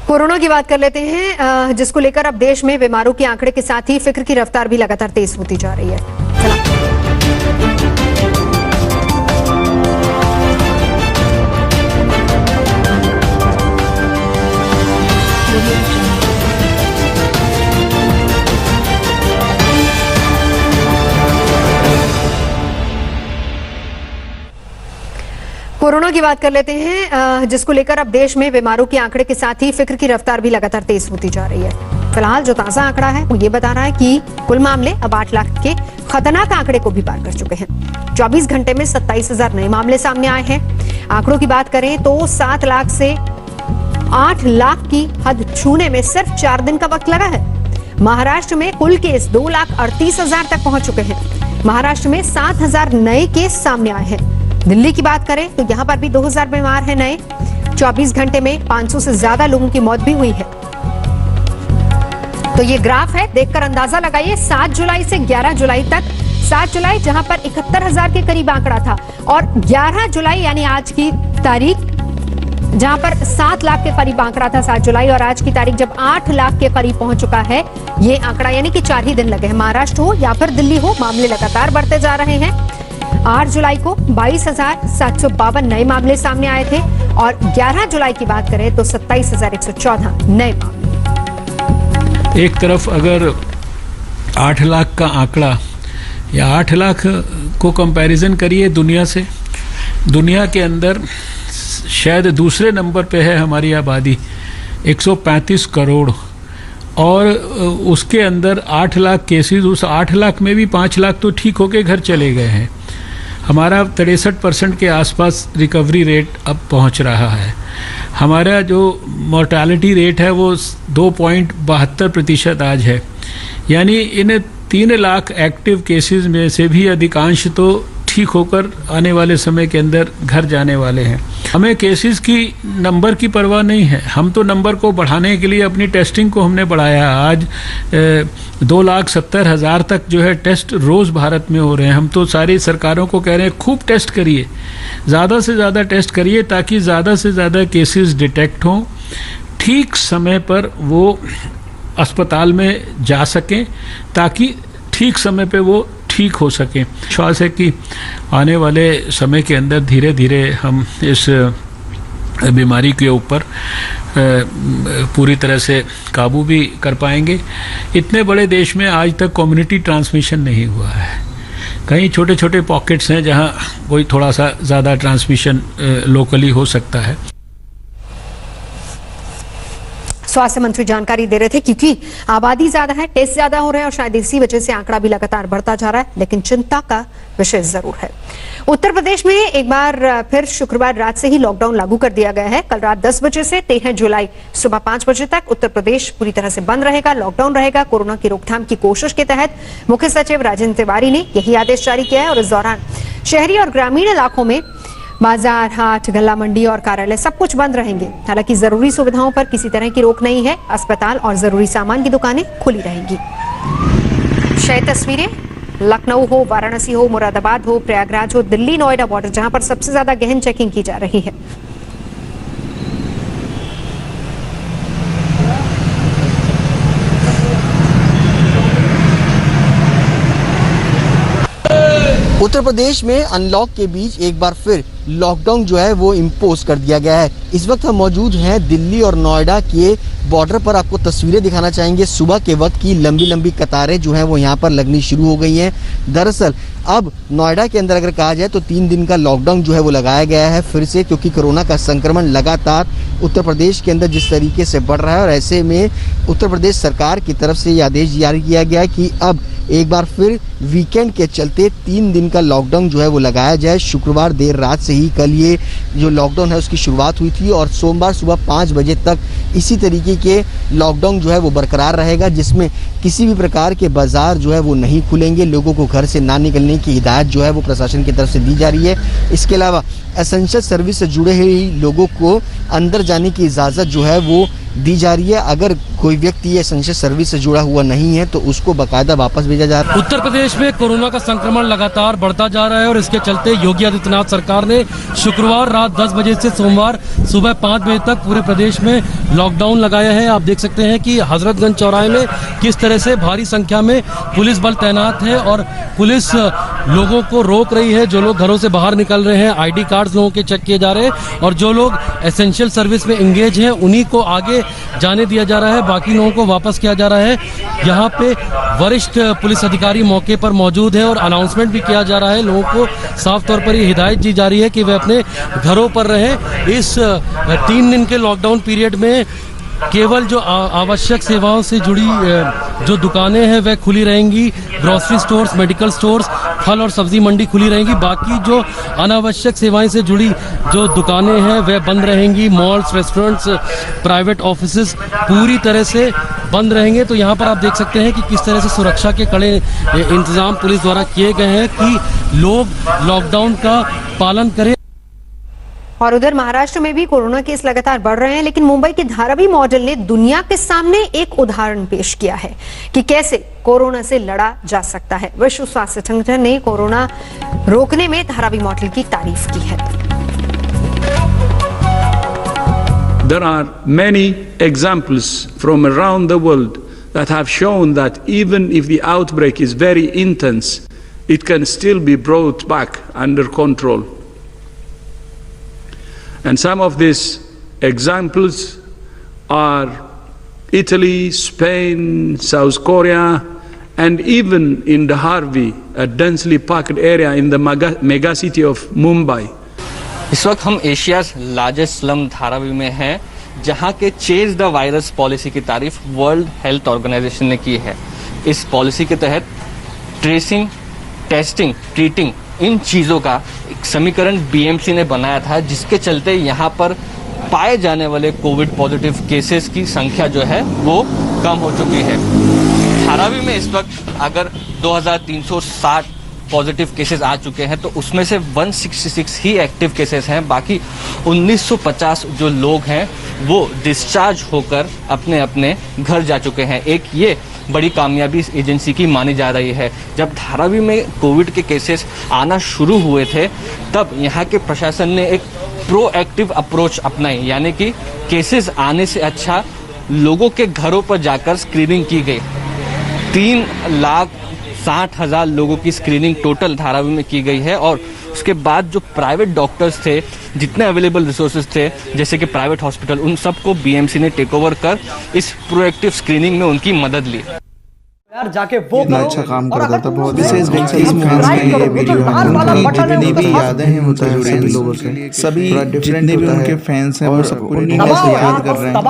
Corona की बात कर लेते हैं, जिसको लेकर अब देश में बीमारों के आंकड़े के साथ ही फिक्र की रफ्तार भी लगातार तेज होती जा रही है। कोरोना की बात कर लेते हैं, जिसको लेकर अब देश में बीमारों के आंकड़े के साथ ही फिक्र की रफ्तार भी लगातार तेज होती जा रही है। फिलहाल जो ताजा आंकड़ा है वो ये बता रहा है कि कुल मामले अब 8 लाख के खतरनाक आंकड़े को भी पार कर चुके हैं। 24 घंटे में 27,000 नए मामले सामने आए हैं। आंकड़ों की बात करें तो 7 लाख से 8 लाख की हद छूने में सिर्फ 4 दिन का वक्त लगा है। महाराष्ट्र में कुल केस 2,38,000 तक पहुंच चुके हैं। महाराष्ट्र में 7,000 नए केस सामने आए हैं। दिल्ली की बात करें तो यहां पर भी 2,000 बीमार हैं नए। 24 घंटे में 500 से ज्यादा लोगों की मौत भी हुई है। तो ये ग्राफ है, देखकर अंदाजा लगाइए। 7 जुलाई से 11 जुलाई तक, 7 जुलाई जहां पर 71,000 के करीब आंकड़ा था, और 11 जुलाई यानी आज की तारीख जहां पर 7 लाख के करीब आंकड़ा था 7 जुलाई, और आज की तारीख जब 8 लाख के करीब पहुंच चुका है ये आंकड़ा, यानी कि 4 ही दिन लगे हैं। महाराष्ट्र हो या फिर दिल्ली हो, मामले लगातार बढ़ते जा रहे हैं। 8 जुलाई को 22,752 नए मामले सामने आए थे, और 11 जुलाई की बात करें तो 27,114 नए मामले। एक तरफ अगर 8 लाख का आंकड़ा या 8 लाख को कंपैरिजन करिए दुनिया से, दुनिया के अंदर शायद दूसरे नंबर पे है हमारी आबादी 135 करोड़, और उसके अंदर 8 लाख केसेस। उस 8 लाख में भी 5 लाख तो ठीक होके घर चले गए हैं। हमारा 63% के आसपास रिकवरी रेट अब पहुंच रहा है। हमारा जो मोर्टालिटी रेट है वो 2.72% आज है। यानी इन 3 लाख एक्टिव केसेस में से भी अधिकांश तो ठीक होकर आने वाले समय के अंदर घर जाने वाले हैं। हमें केसेस की नंबर की परवाह नहीं है। हम तो नंबर को बढ़ाने के लिए अपनी टेस्टिंग को हमने बढ़ाया। आज 2,70,000 तक जो है टेस्ट रोज़ भारत में हो रहे हैं। हम तो सारी सरकारों को कह रहे हैं खूब टेस्ट करिए, ज़्यादा से ज़्यादा टेस्ट करिए, ताकि ज़्यादा से ज़्यादा केसेस डिटेक्ट हों, ठीक समय पर वो अस्पताल में जा सकें, ताकि ठीक समय पे वो ठीक हो सके। विश्वास है कि आने वाले समय के अंदर धीरे धीरे हम इस बीमारी के ऊपर पूरी तरह से काबू भी कर पाएंगे। इतने बड़े देश में आज तक कम्युनिटी ट्रांसमिशन नहीं हुआ है। कई छोटे छोटे पॉकेट्स हैं जहां कोई थोड़ा सा ज़्यादा ट्रांसमिशन लोकली हो सकता है। स्वास्थ्य मंत्री जानकारी दे रहे थे, क्योंकि आबादी ज्यादा है, टेस्ट ज्यादा हो रहे हैं, और शायद इसी वजह से आंकड़ा भी लगातार बढ़ता जा रहा है। लेकिन चिंता का विषय जरूर है। उत्तर प्रदेश में एक बार फिर शुक्रवार रात से ही लॉकडाउन लागू कर दिया गया है। कल रात 10 बजे से 13 जुलाई सुबह 5 बजे तक उत्तर प्रदेश पूरी तरह से बंद रहेगा, लॉकडाउन रहेगा। कोरोना की रोकथाम की कोशिश के तहत मुख्य सचिव राजेंद्र तिवारी ने यही आदेश जारी किया है, और इस दौरान शहरी और ग्रामीण इलाकों में बाजार, हाट, गल्ला मंडी और कार्यालय सब कुछ बंद रहेंगे। हालांकि जरूरी सुविधाओं पर किसी तरह की रोक नहीं है। अस्पताल और जरूरी सामान की दुकानें खुली रहेंगी। शय तस्वीरें लखनऊ हो, वाराणसी हो, मुरादाबाद हो, प्रयागराज हो, दिल्ली नोएडा बॉर्डर, जहां पर सबसे ज्यादा गहन चेकिंग की जा रही है। उत्तर प्रदेश में अनलॉक के बीच एक बार फिर लॉकडाउन जो है वो इम्पोज कर दिया गया है। इस वक्त हम मौजूद हैं दिल्ली और नोएडा के बॉर्डर पर। आपको तस्वीरें दिखाना चाहेंगे सुबह के वक्त की लंबी लंबी कतारें जो हैं वो यहाँ पर लगनी शुरू हो गई हैं। दरअसल अब नोएडा के अंदर अगर कहा जाए तो 3 दिन का लॉकडाउन जो है वो लगाया गया है फिर से, क्योंकि कोरोना का संक्रमण लगातार उत्तर प्रदेश के अंदर जिस तरीके से बढ़ रहा है, और ऐसे में उत्तर प्रदेश सरकार की तरफ से ये आदेश जारी किया गया है कि अब एक बार फिर वीकेंड के चलते 3 दिन का लॉकडाउन जो है वो लगाया जाए। शुक्रवार देर रात से ही कल ये जो लॉकडाउन है उसकी शुरुआत हुई थी, और सोमवार सुबह 5 बजे तक इसी तरीके के लॉकडाउन जो है वो बरकरार रहेगा, जिसमें किसी भी प्रकार के बाजार जो है वो नहीं खुलेंगे। लोगों को घर से ना निकलने की हिदायत जो है वो प्रशासन की तरफ से दी जा रही है। इसके अलावा एसेंशियल सर्विस से जुड़े हुए लोगों को अंदर जाने की इजाज़त जो है वो दी जा रही है। अगर कोई व्यक्ति एसेंशियल सर्विस से जुड़ा हुआ नहीं है तो उसको बाकायदा वापस भेजा जा रहा है। उत्तर प्रदेश में कोरोना का संक्रमण लगातार बढ़ता जा रहा है और इसके चलते योगी आदित्यनाथ सरकार ने शुक्रवार रात 10 बजे से सोमवार सुबह 5 बजे तक पूरे प्रदेश में लॉकडाउन लगाया है। आप देख सकते हैं कि हजरतगंज चौराहे में किस तरह से भारी संख्या में पुलिस बल तैनात है और पुलिस लोगों को रोक रही है। जो लोग घरों से बाहर निकल रहे हैं, आईडी कार्ड्स लोगों के चेक किए जा रहे हैं और जो लोग एसेंशियल सर्विस में एंगेज हैं उन्हीं को आगे जाने दिया जा रहा है, बाकी लोगों को वापस किया जा रहा है। यहाँ पे वरिष्ठ पुलिस अधिकारी मौके पर मौजूद है और अनाउंसमेंट भी किया जा रहा है। लोगों को साफ तौर पर ये हिदायत दी जा रही है कि वे अपने घरों पर रहें। इस 3 दिन के लॉकडाउन पीरियड में केवल जो आवश्यक सेवाओं से जुड़ी जो दुकानें हैं वह खुली रहेंगी। ग्रोसरी स्टोर्स, मेडिकल स्टोर्स, फल और सब्जी मंडी खुली रहेंगी। बाकी जो अनावश्यक सेवाएं से जुड़ी जो दुकानें हैं वह बंद रहेंगी। मॉल्स, रेस्टोरेंट्स, प्राइवेट ऑफिसेज पूरी तरह से बंद रहेंगे। तो यहाँ पर आप देख सकते हैं कि किस तरह से सुरक्षा के कड़े इंतजाम पुलिस द्वारा किए गए हैं कि लोग लॉकडाउन का पालन करें। और उधर महाराष्ट्र में भी कोरोना केस लगातार बढ़ रहे हैं, लेकिन मुंबई के धारावी मॉडल ने दुनिया के सामने एक उदाहरण पेश किया है कि कैसे कोरोना से लड़ा जा सकता है। विश्व स्वास्थ्य संगठन ने कोरोना रोकने में धारावी मॉडल की तारीफ की है। There are many examples from around the world that have shown that even if the outbreak is very intense, it can still be brought back under control. And some of these examples are Italy, Spain, South Korea, and even in the Harvey, a densely packed area in the mega city of Mumbai. इस वक्त हम Asia's largest slum Dharavi में हैं, जहां के chase the virus policy की तारीफ world health organisation ने की है। इस पॉलिसी के तहत ट्रेसिंग, टेस्टिंग, ट्रीटिंग, इन चीज़ों का एक समीकरण बीएमसी ने बनाया था, जिसके चलते यहाँ पर पाए जाने वाले कोविड पॉजिटिव केसेस की संख्या जो है वो कम हो चुकी है। धारावी में इस वक्त अगर 2360 पॉजिटिव केसेस आ चुके हैं तो उसमें से 166 ही एक्टिव केसेस हैं। बाकी 1950 जो लोग हैं वो डिस्चार्ज होकर अपने अपने घर जा चुके हैं। एक ये बड़ी कामयाबी इस एजेंसी की मानी जा रही है। जब धारावी में कोविड के केसेस आना शुरू हुए थे तब यहाँ के प्रशासन ने एक प्रोएक्टिव अप्रोच अपनाई, यानी कि केसेस आने से अच्छा लोगों के घरों पर जाकर स्क्रीनिंग की गई। 3,60,000 लोगों की स्क्रीनिंग टोटल धारावी में की गई है और उसके बाद जो प्राइवेट डॉक्टर्स थे, जितने अवेलेबल रिसोर्सेज थे जैसे कि प्राइवेट हॉस्पिटल, उन सबको बीएमसी ने टेक ओवर कर इस प्रोएक्टिव स्क्रीनिंग में उनकी मदद ली। यार जाके वो इतना अच्छा काम करता था, बहुत विशेष ये वीडियो जितनी भी यादें हैं वो सभी लोगों से, सभी जितने भी उनके फैंस हैं वो सबको याद कर रहे हैं।